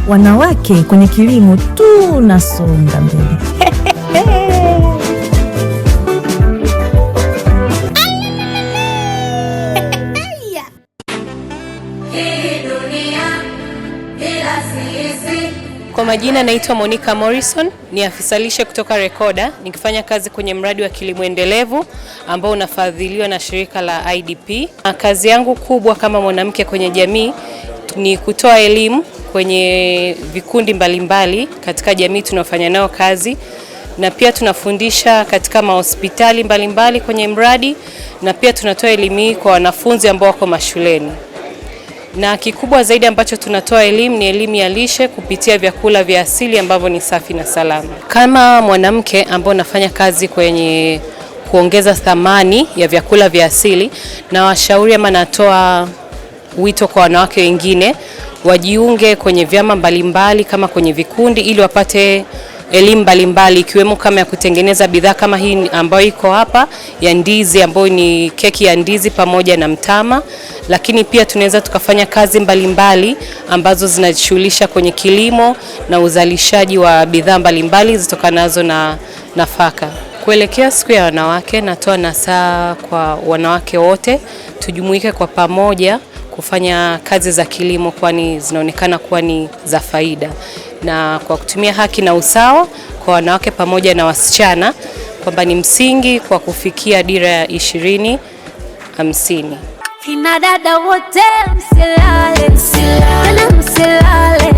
wanawake kwenye kilimo tunasonga mbele. Kwa majina naitwa Monica Morrison, ni afisa lishe kutoka Rekoda, nikifanya kazi kwenye mradi wa kilimo endelevu ambao unafadhiliwa na shirika la IDP. Kazi yangu kubwa kama mwanamke kwenye jamii ni kutoa elimu kwenye vikundi mbalimbali katika jamii tunafanya nao kazi, na pia tunafundisha katika mahospitali mbalimbali kwenye mradi, na pia tunatoa elimu kwa wanafunzi ambao wako mashuleni. Na kikubwa zaidi ambacho tunatoa elimu ni elimu ya lishe kupitia vyakula vya asili ambavyo ni safi na salama. Kama mwanamke ambao nafanya kazi kwenye kuongeza thamani ya vyakula vya asili, na washauri ama natoa wito kwa wanawake wengine wajiunge kwenye vyama mbalimbali kama kwenye vikundi, ili wapate elimu mbalimbali ikiwemo kama ya kutengeneza bidhaa kama hii ambayo iko hapa ya ndizi, ambayo ni keki ya ndizi pamoja na mtama. Lakini pia tunaweza tukafanya kazi mbalimbali ambazo zinajishughulisha kwenye kilimo na uzalishaji wa bidhaa mbalimbali zitokanazo na nafaka. Kuelekea siku ya wanawake, natoa nasaha kwa wanawake wote tujumuike kwa pamoja kufanya kazi za kilimo, kwani zinaonekana kuwa ni za faida, na kwa kutumia haki na usawa kwa wanawake pamoja na wasichana, kwamba ni msingi kwa kufikia dira ya 2050. Kina dada wote msilale, msilale, msilale.